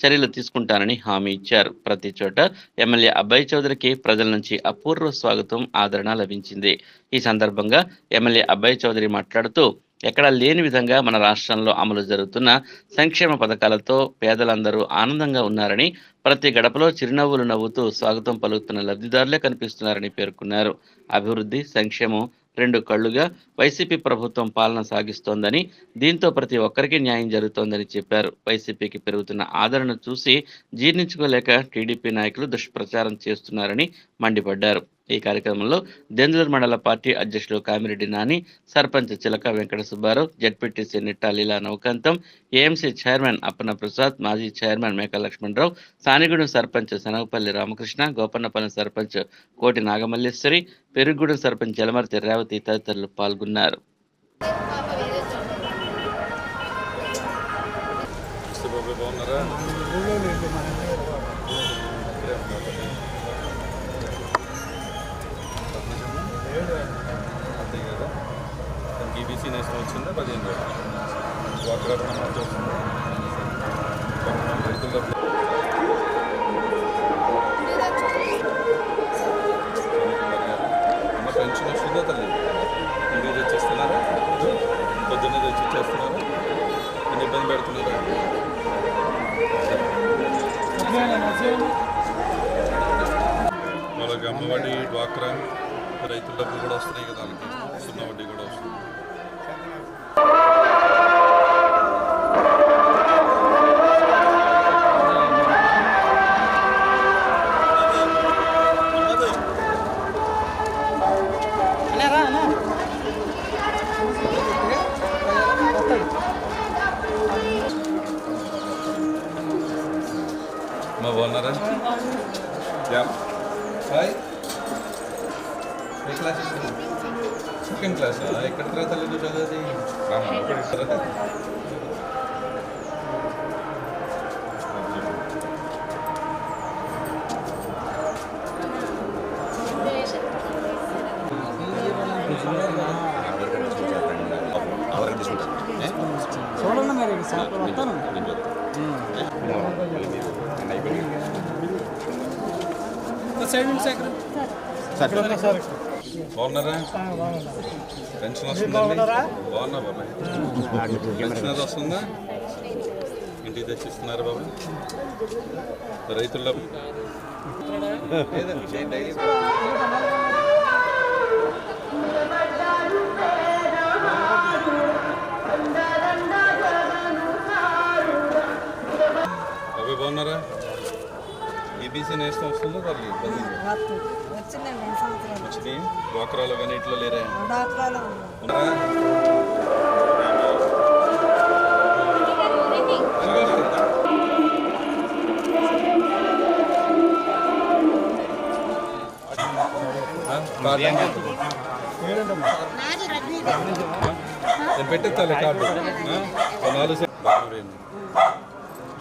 చర్యలు తీసుకుంటానని హామీ ఇచ్చారు. ప్రతి చోట ఎమ్మెల్యే అబ్బాయి చౌదరికి ప్రజల నుంచి అపూర్వ స్వాగతం, ఆదరణ లభించింది. ఈ సందర్భంగా ఎమ్మెల్యే అబ్బాయి చౌదరి మాట్లాడుతూ, ఎక్కడా లేని విధంగా మన రాష్ట్రంలో అమలు జరుగుతున్న సంక్షేమ పథకాలతో పేదలందరూ ఆనందంగా ఉన్నారని, ప్రతి గడపలో చిరునవ్వులు నవ్వుతూ స్వాగతం పలుకుతున్న లబ్ధిదారులే కనిపిస్తున్నారని పేర్కొన్నారు. అభివృద్ధి, సంక్షేమం రెండు కళ్లుగా వైసీపీ ప్రభుత్వం పాలన సాగిస్తోందని, దీంతో ప్రతి ఒక్కరికి న్యాయం జరుగుతోందని చెప్పారు. వైసీపీకి పెరుగుతున్న ఆదరణ చూసి జీర్ణించుకోలేక టీడీపీ నాయకులు దుష్ప్రచారం చేస్తున్నారని మండిపడ్డారు. ఈ కార్యక్రమంలో దెందులూరు మండల పార్టీ అధ్యక్షులు కామిరెడ్డి నాని, సర్పంచ్ చిలక వెంకట సుబ్బారావు, జడ్పీటీసీ నిట్టా లీలా నవకాంతం, ఏఎంసీ చైర్మన్ అప్పన్న ప్రసాద్, మాజీ చైర్మన్ మేకా లక్ష్మణరావు, సానిగూడెం సర్పంచ్ శనగపల్లి రామకృష్ణ, గోపన్నపల్లి సర్పంచ్ కోటి నాగమల్లేశ్వరి, పెరుగుగూడెం సర్పంచ్ యలమర్తి రేవతి తదితరులు పాల్గొన్నారు. ఈబీసీ నేషనల్ వచ్చిందా 15 డ్వాక్రా రుణమాఫీ వస్తుంది. రైతుల పెన్షన్ వస్తుందా తల్లి? ఇంటికి తెచ్చిస్తున్నారా? పొద్దున్నే తెచ్చి ఇచ్చేస్తున్నారా? నేను ఇబ్బంది పెడుతున్నారా? వాళ్ళకి అమ్మఒడి, డ్వాక్రా, రైతుల డబ్బులు కూడా వస్తున్నాయి కదా, వాళ్ళకి సున్నా వడ్డీ కూడా వస్తుంది. మా బాగున్నారా? హాయ్, ఏ క్లాస్? Second class. ఎక్కడ తర్వాత చదివేది? చూడండి మరి వస్తాను. బాగున్నారా? పెన్షన్ వస్తుందండి? బాగున్నా బాబాయ్. పెన్షన్ అది వస్తుందా? ఇంటికి తెచ్చిస్తున్నారు బాబాయ్. రైతుల బాబాయ్ బాగున్నారా? ఈబీసీ నేషనల్ వస్తుందా తల్లి? వచ్చింది. డ్వాక్రాలో కానీ ఇట్లా లేరా? నేను పెట్టేస్తాలే కార్డు. 4